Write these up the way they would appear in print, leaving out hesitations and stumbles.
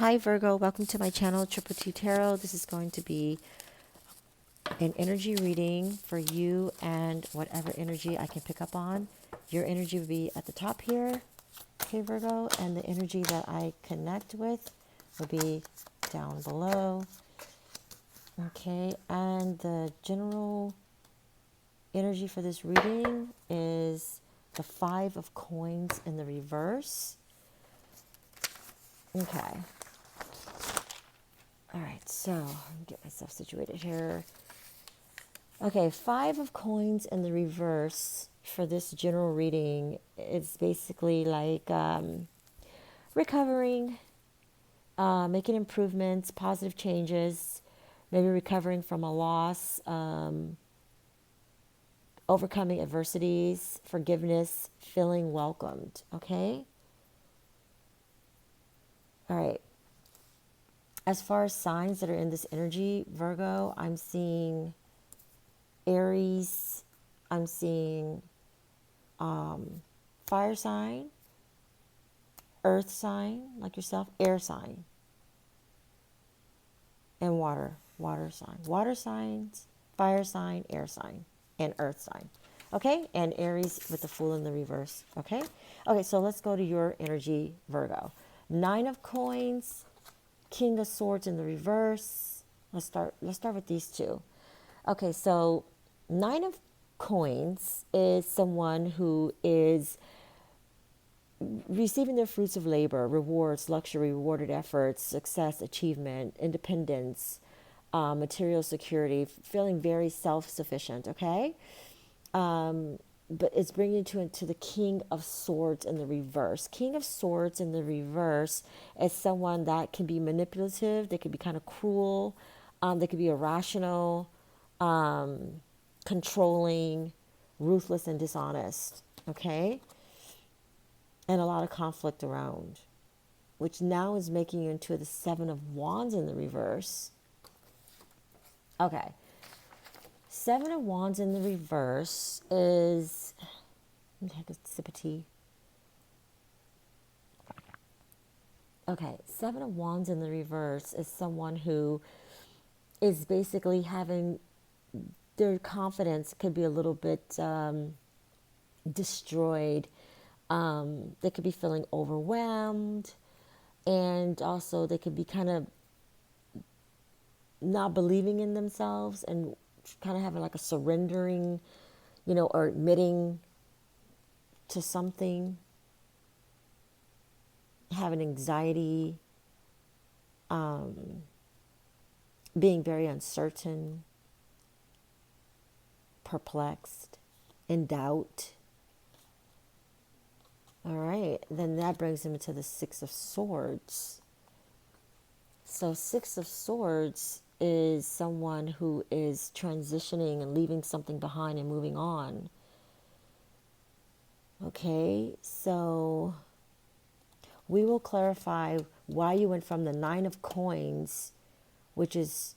Hi Virgo, welcome to my channel, Triple T Tarot. This is going to be an energy reading for you and whatever energy I can pick up on. Your energy will be at the top here, okay Virgo, and the energy that I connect with will be down below. Okay, and the general energy for this reading is the Five of Coins in the reverse. Okay. All right, so let me get myself situated here. Okay, Five of Coins in the reverse for this general reading. It's basically like recovering, making improvements, positive changes, maybe recovering from a loss, overcoming adversities, forgiveness, feeling welcomed. Okay? All right. As far as signs that are in this energy, Virgo, I'm seeing Aries, I'm seeing fire sign, earth sign, like yourself, air sign, and water sign. Water signs, fire sign, air sign, and earth sign. Okay? And Aries with the Fool in the reverse. Okay? Okay, so let's go to your energy, Virgo. Nine of Coins, King of Swords in the reverse. Let's start with these two. Okay, so Nine of Coins is someone who is receiving their fruits of labor, rewards, luxury, rewarded efforts, success, achievement, independence, material security, feeling very self-sufficient, okay? But it's bringing you into the King of Swords in the reverse. King of Swords in the reverse is someone that can be manipulative, they can be kind of cruel, they can be irrational, controlling, ruthless, and dishonest, okay? And a lot of conflict around, which now is making you into the Seven of Wands in the reverse. Okay. Seven of Wands in the reverse is, let me take a sip of tea. Okay, Seven of Wands in the reverse is someone who is basically having their confidence could be a little bit destroyed. They could be feeling overwhelmed, and also they could be kind of not believing in themselves and kind of having like a surrendering, or admitting to something, having anxiety, being very uncertain, perplexed, in doubt. All right, then that brings him into the Six of Swords. So Six of Swords is someone who is transitioning and leaving something behind and moving on. Okay, so we will clarify why you went from the Nine of Coins, which is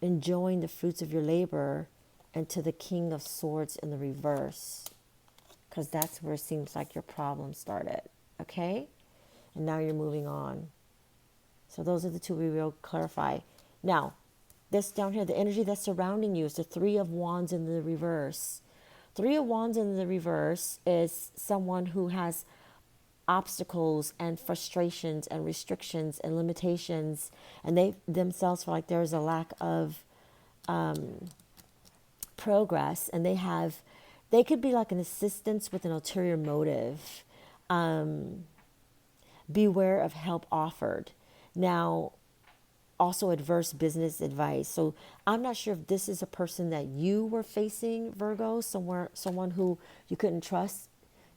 enjoying the fruits of your labor, and to the King of Swords in the reverse, because that's where it seems like your problem started. Okay, and now you're moving on. So those are the two we will clarify. Now, this down here, the energy that's surrounding you is the Three of Wands in the reverse. Three of Wands in the reverse is someone who has obstacles and frustrations and restrictions and limitations, and they themselves feel like there's a lack of progress, and they could be like an assistance with an ulterior motive. Beware of help offered. Now, also adverse business advice. So I'm not sure if this is a person that you were facing, Virgo, someone who you couldn't trust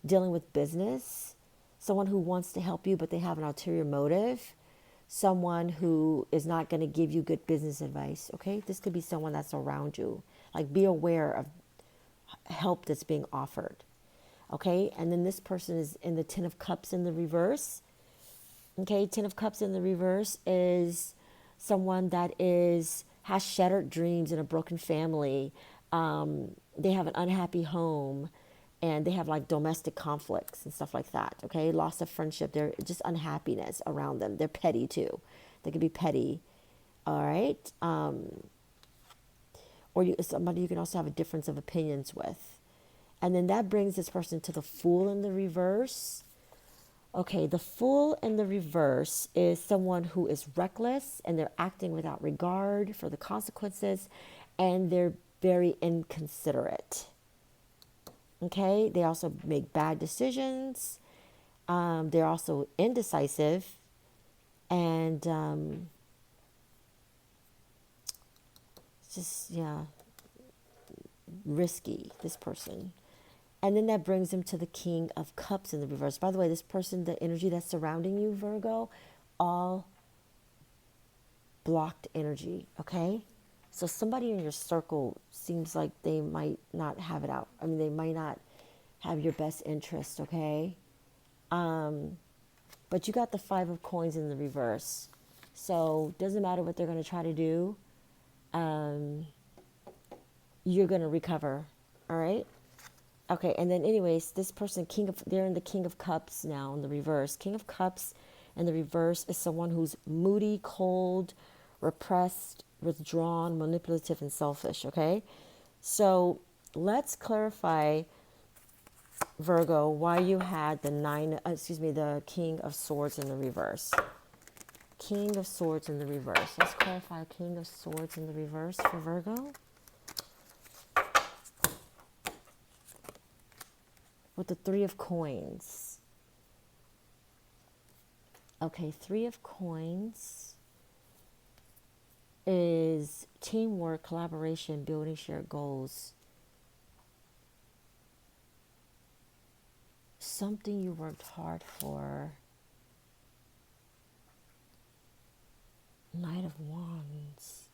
dealing with business, someone who wants to help you but they have an ulterior motive, someone who is not going to give you good business advice, okay? This could be someone that's around you. Like, be aware of help that's being offered, okay? And then this person is in the Ten of Cups in the reverse. Okay, Ten of Cups in the reverse is someone that has shattered dreams in a broken family. They have an unhappy home, and they have like domestic conflicts and stuff like that. Okay, loss of friendship. They're just unhappiness around them. They're petty too. They can be petty. All right. Or somebody you can also have a difference of opinions with. And then that brings this person to the Fool in the reverse. Okay, the Fool in the reverse is someone who is reckless and they're acting without regard for the consequences, and they're very inconsiderate. Okay, they also make bad decisions. They're also indecisive and just, yeah, risky, this person. And then that brings him to the King of Cups in the reverse. By the way, this person, the energy that's surrounding you, Virgo, all blocked energy, okay? So somebody in your circle seems like they might not have it out. I mean, they might not have your best interest, okay? But you got the Five of Coins in the reverse. So doesn't matter what they're going to try to do. You're going to recover, all right? Okay, and then anyways, this person, they're in the King of Cups now in the reverse. King of Cups in the reverse is someone who's moody, cold, repressed, withdrawn, manipulative, and selfish, okay? So let's clarify, Virgo, why you had the King of Swords in the reverse. King of Swords in the reverse. Let's clarify King of Swords in the reverse for Virgo. With the Three of Coins. Okay, Three of Coins is teamwork, collaboration, building shared goals. Something you worked hard for. Knight of Wands.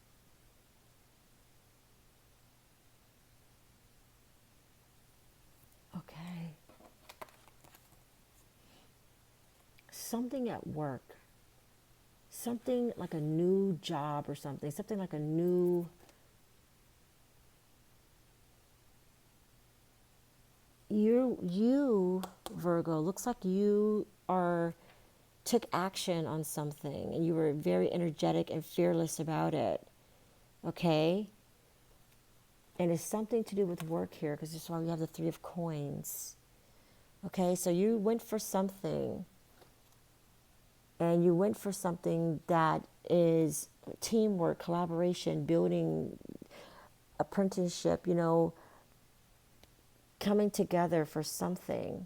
Okay. Something at work. Something like a new job or something. Something like a new... You, Virgo, looks like you took action on something and you were very energetic and fearless about it. Okay? And it's something to do with work here, because this is why we have the Three of Coins. Okay, so you went for something. And you went for something that is teamwork, collaboration, building apprenticeship, coming together for something.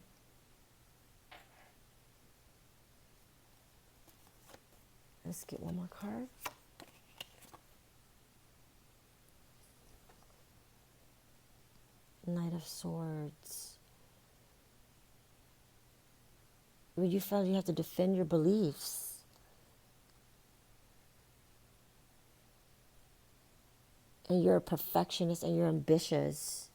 Let's get one more card. Knight of Swords. Well, you felt you have to defend your beliefs. And you're a perfectionist and you're ambitious.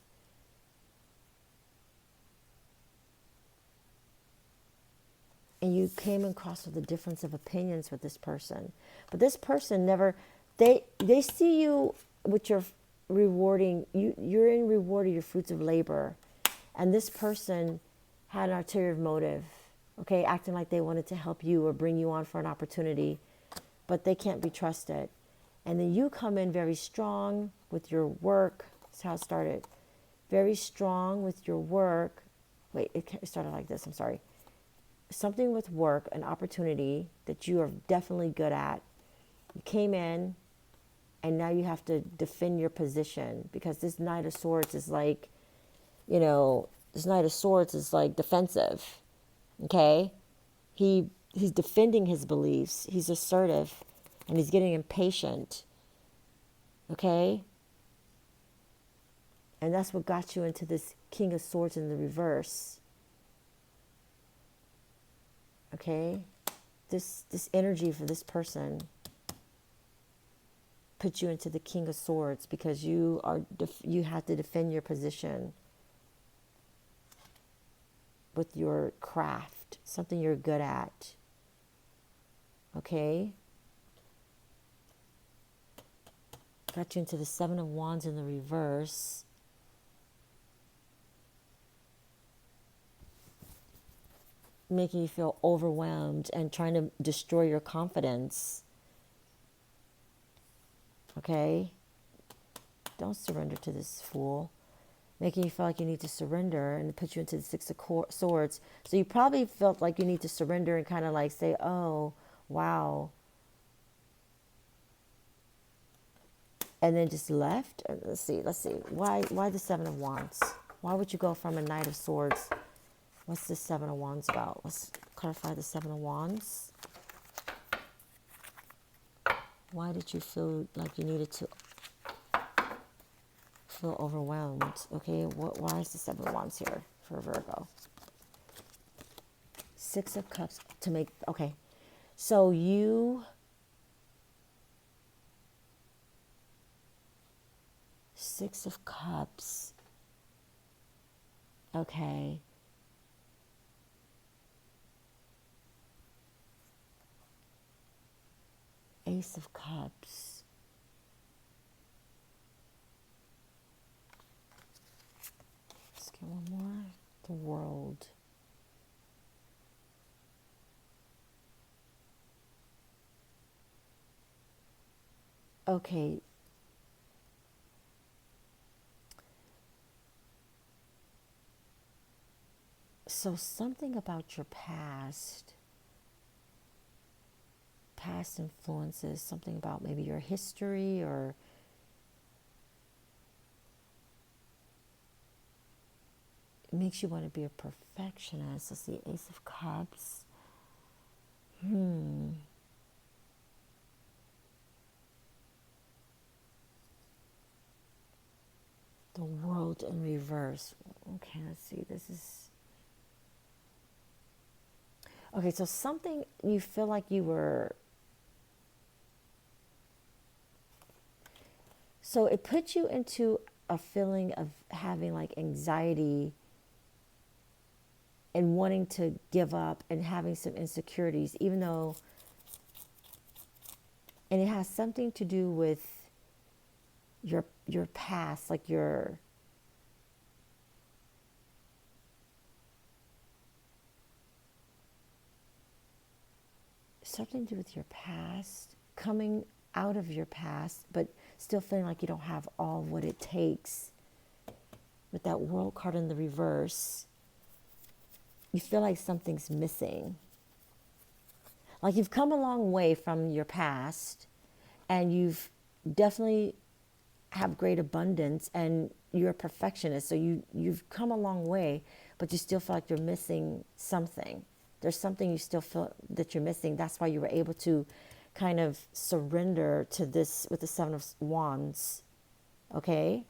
And you came across with a difference of opinions with this person. But this person never, they see you with your rewarding, you're in reward of your fruits of labor. And this person had an ulterior motive, okay, acting like they wanted to help you or bring you on for an opportunity, but they can't be trusted. And then you come in very strong with your work. That's how it started. Very strong with your work. Wait, it started like this, I'm sorry. Something with work, an opportunity that you are definitely good at. You came in, and now you have to defend your position, because this Knight of Swords is like, this Knight of Swords is like defensive, okay? He's defending his beliefs. He's assertive, and he's getting impatient, okay? And that's what got you into this King of Swords in the reverse, okay? This energy for this person put you into the King of Swords because you had to defend your position with your craft, something you're good at. Okay? Got you into the Seven of Wands in the reverse. making you feel overwhelmed and trying to destroy your confidence. Okay? Don't surrender to this fool, making you feel like you need to surrender, and put you into the Six of Swords. So you probably felt like you need to surrender and kind of like say, oh, wow. And then just left. Let's see. Why the Seven of Wands? Why would you go from a Knight of Swords? What's the Seven of Wands about? Let's clarify the Seven of Wands. Why did you feel like you needed to feel overwhelmed? Okay, why is the Seven of Wands here for Virgo? Six of Cups to make, okay. So Six of Cups. Okay. Ace of Cups. Let's get one more. The World. Okay. So something about your past influences, something about maybe your history, or it makes you want to be a perfectionist. Let's see, Ace of Cups. The World in reverse. Okay, let's see. This is... Okay, so something you feel like you were... So it puts you into a feeling of having like anxiety and wanting to give up and having some insecurities, even though... And it has something to do with your past, like your... Something to do with your past, coming out of your past, but still feeling like you don't have all what it takes. With that World card in the reverse, you feel like something's missing. Like you've come a long way from your past, and you've definitely have great abundance, and you're a perfectionist, so you've come a long way, but you still feel like you're missing something. There's something you still feel that you're missing. That's why you were able to kind of surrender to this with the Seven of Wands. Okay?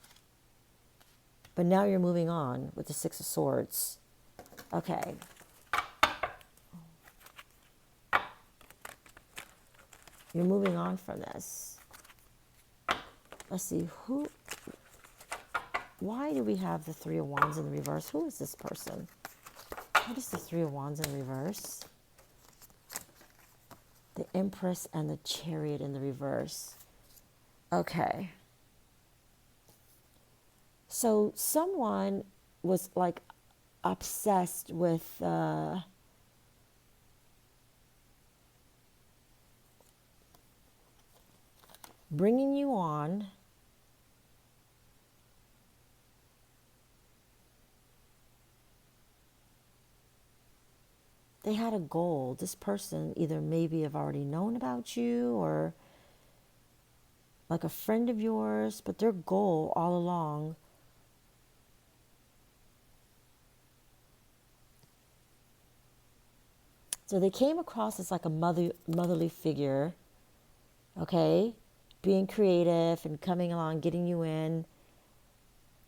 But now you're moving on with the Six of Swords. Okay. You're moving on from this. Let's see, why do we have the Three of Wands in the reverse? Who is this person? What is the Three of Wands in reverse? The Empress and the Chariot in the reverse. Okay. So someone was like obsessed with bringing you on, they had a goal. This person either maybe have already known about you, or like a friend of yours, but their goal all along so they came across as like a motherly figure, okay, being creative and coming along, getting you in,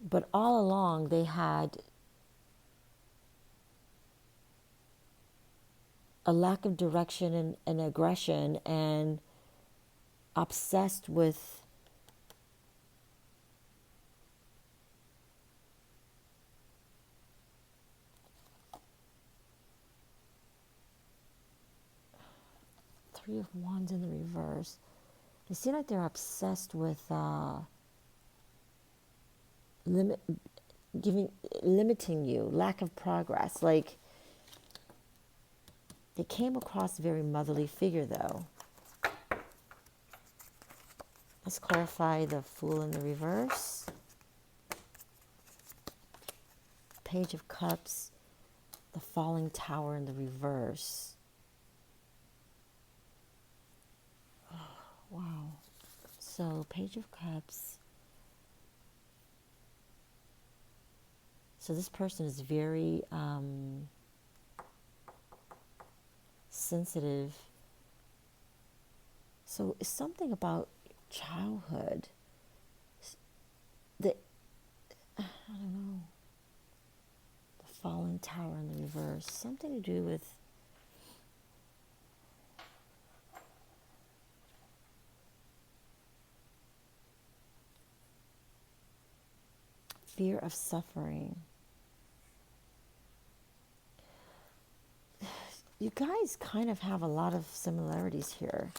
but all along they had a lack of direction and aggression, and obsessed with Three of Wands in the reverse. They seem like they're obsessed with limiting you, lack of progress. Like They came across a very motherly figure, though. Let's clarify the Fool in the reverse. Page of Cups, the Falling Tower in the reverse. Oh, wow. So, Page of Cups. So this person is very sensitive. So it's something about childhood. I don't know. The Falling Tower in the reverse. Something to do with fear of suffering. You guys kind of have a lot of similarities here.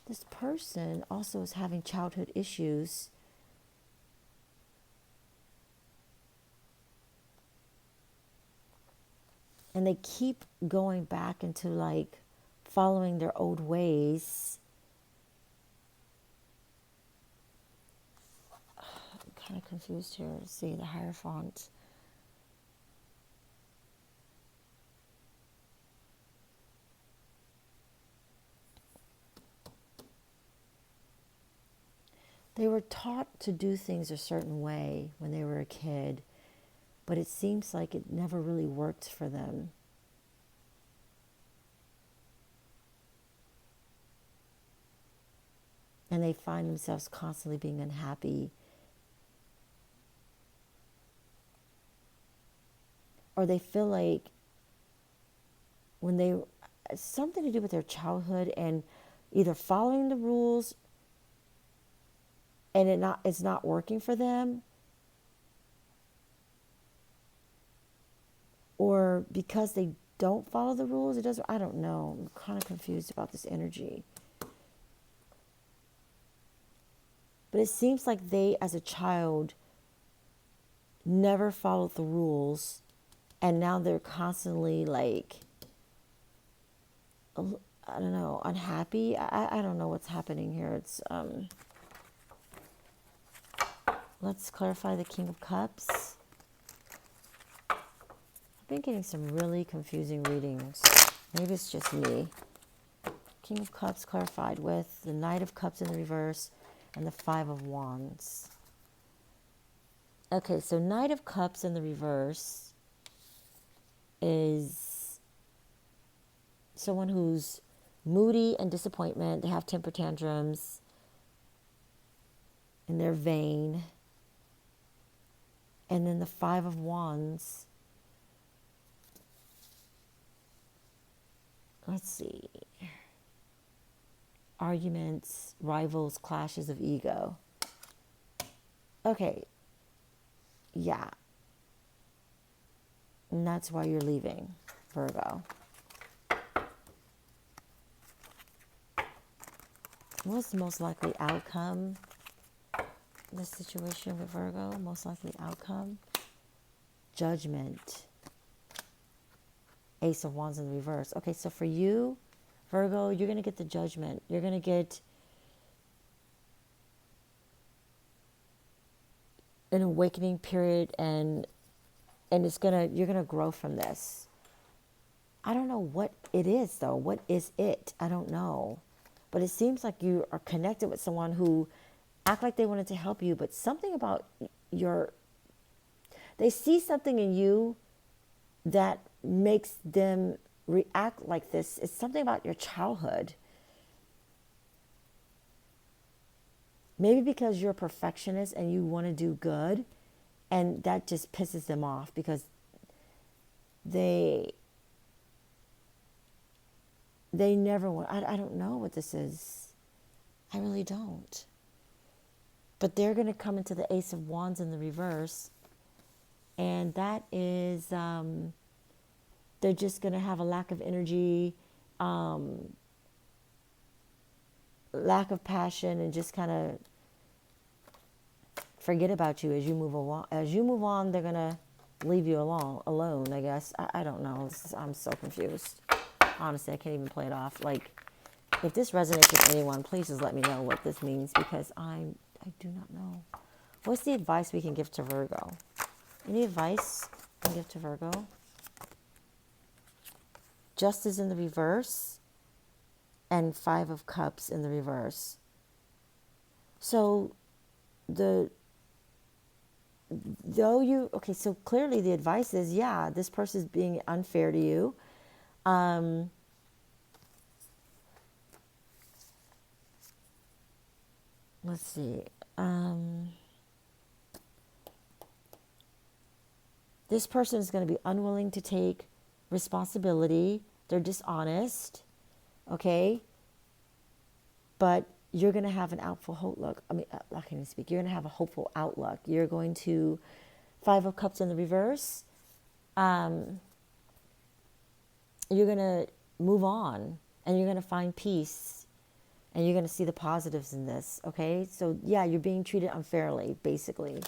This person also is having childhood issues. And they keep going back into like following their old ways. I'm kind of confused here. Let's see the Hierophant. They were taught to do things a certain way when they were a kid, but it seems like it never really worked for them. And they find themselves constantly being unhappy. Or they feel like when they, something to do with their childhood and either following the rules and it's not working for them, or because they don't follow the rules, it doesn't, I don't know. I'm kind of confused about this energy. But it seems like they, as a child, never followed the rules, and now they're constantly like, I don't know, unhappy. I don't know what's happening here. It's let's clarify the King of Cups. I've been getting some really confusing readings. Maybe it's just me. King of Cups clarified with the Knight of Cups in the reverse and the Five of Wands. Okay, so Knight of Cups in the reverse is someone who's moody and disappointment. They have temper tantrums and they're vain. And then the Five of Wands, let's see, arguments, rivals, clashes of ego. Okay, yeah. And that's why you're leaving, Virgo. What's the most likely outcome? This situation with Virgo, most likely outcome? Judgment. Ace of Wands in the reverse. Okay, so for you, Virgo, you're going to get the Judgment. You're going to get an awakening period, and you're going to grow from this. I don't know what it is, though. What is it? I don't know. But it seems like you are connected with someone who act like they wanted to help you, but something about they see something in you that makes them react like this. It's something about your childhood. Maybe because you're a perfectionist and you want to do good, and that just pisses them off because they never want, I don't know what this is. I really don't. But they're going to come into the Ace of Wands in the reverse. And that is, they're just going to have a lack of energy, lack of passion, and just kind of forget about you as you move along. As you move on, they're going to leave you alone, I guess. I don't know. I'm so confused. Honestly, I can't even play it off. Like, if this resonates with anyone, please just let me know what this means, because I do not know. What's the advice we can give to Virgo? Any advice we can give to Virgo? Justice in the reverse and Five of Cups in the reverse. So so clearly the advice is, yeah, this person is being unfair to you. Let's see. This person is going to be unwilling to take responsibility. They're dishonest, okay? But you're going to have an hopeful outlook. I can't even speak. You're going to have a hopeful outlook. You're going to, Five of Cups in the reverse. You're going to move on, and you're going to find peace, and you're going to see the positives in this, okay? So, yeah, you're being treated unfairly, basically.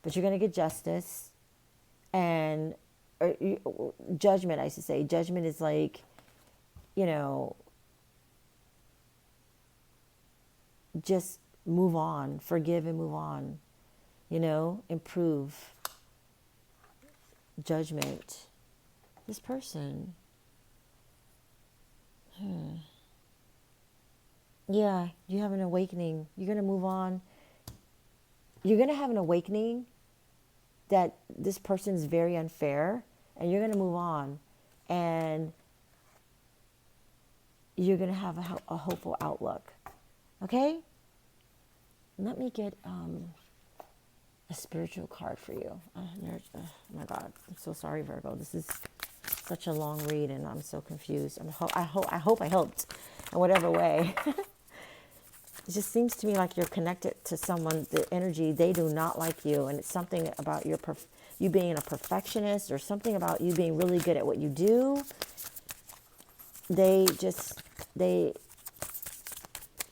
But you're going to get justice. And judgment, I should say. Judgment is like, just move on, forgive and move on, improve. Judgment. This person. Yeah, you have an awakening. You're going to move on. You're going to have an awakening that this person is very unfair, and you're going to move on, and you're going to have a hopeful outlook. Okay? Let me get a spiritual card for you. Oh my God, I'm so sorry, Virgo. This is such a long read, and I'm so confused. I hope I helped in whatever way. It just seems to me like you're connected to someone, the energy, they do not like you. And it's something about you being a perfectionist, or something about you being really good at what you do. They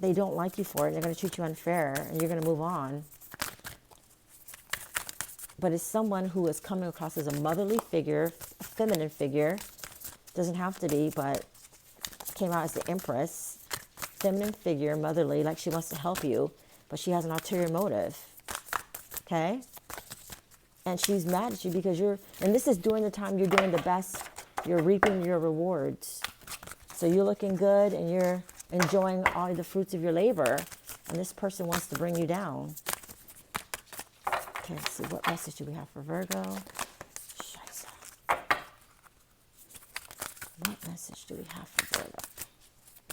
don't like you for it. They're going to treat you unfair, and you're going to move on. But it's someone who is coming across as a motherly figure, a feminine figure. Doesn't have to be, but came out as the Empress. Feminine figure, motherly, like she wants to help you, but she has an ulterior motive. Okay? And she's mad at you because and this is during the time you're doing the best, you're reaping your rewards. So you're looking good, and you're enjoying all the fruits of your labor, and this person wants to bring you down. Okay, let's see, what message do we have for Virgo? Scheiße. What message do we have for Virgo?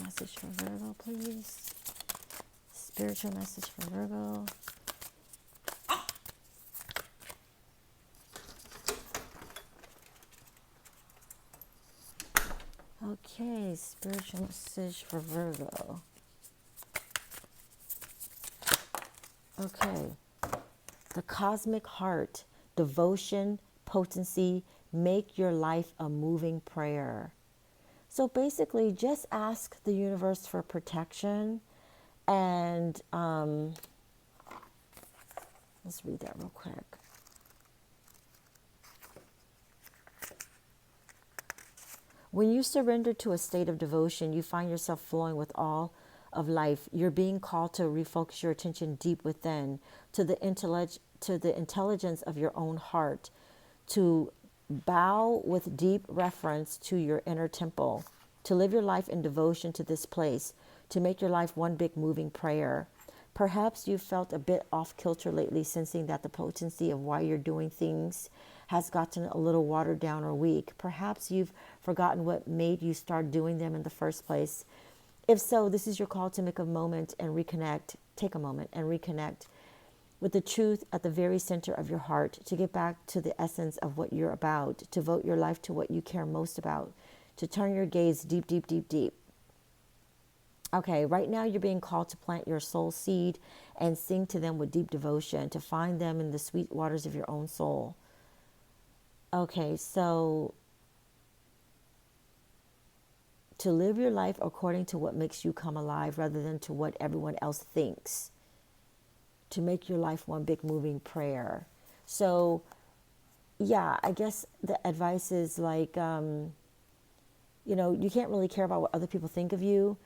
Message for Virgo, please. Spiritual message for Virgo. Okay, spiritual message for Virgo. Okay. The cosmic heart, devotion, potency, make your life a moving prayer. So basically, just ask the universe for protection, and let's read that real quick. When you surrender to a state of devotion, you find yourself flowing with all of life. You're being called to refocus your attention deep within, to the intelligence of your own heart, to bow with deep reverence to your inner temple, to live your life in devotion to this place, to make your life one big moving prayer. Perhaps you felt a bit off kilter lately, sensing that the potency of why you're doing things has gotten a little watered down or weak. Perhaps you've forgotten what made you start doing them in the first place. If so, this is your call to make a moment and reconnect. Take a moment and reconnect with the truth at the very center of your heart, to get back to the essence of what you're about, to devote your life to what you care most about, to turn your gaze deep, deep, deep, deep. Okay, right now you're being called to plant your soul seed and sing to them with deep devotion, to find them in the sweet waters of your own soul. Okay, so to live your life according to what makes you come alive rather than to what everyone else thinks. to make your life one big moving prayer. So, yeah, I guess the advice is like, you can't really care about what other people think of you.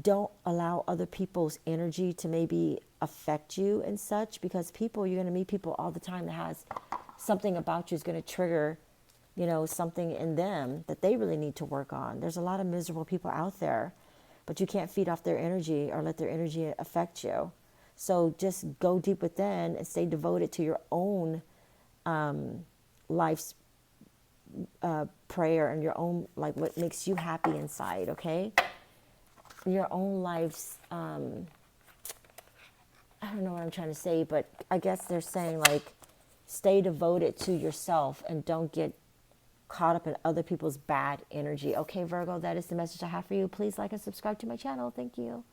Don't allow other people's energy to maybe affect you and such, because you're going to meet people all the time that has something about you is going to trigger, something in them that they really need to work on. There's a lot of miserable people out there, but you can't feed off their energy or let their energy affect you. So just go deep within and stay devoted to your own life's prayer and your own, like, what makes you happy inside, okay? Your own life's, I don't know what I'm trying to say, but I guess they're saying, like, stay devoted to yourself and don't get caught up in other people's bad energy. Okay, Virgo, that is the message I have for you. Please like and subscribe to my channel. Thank you.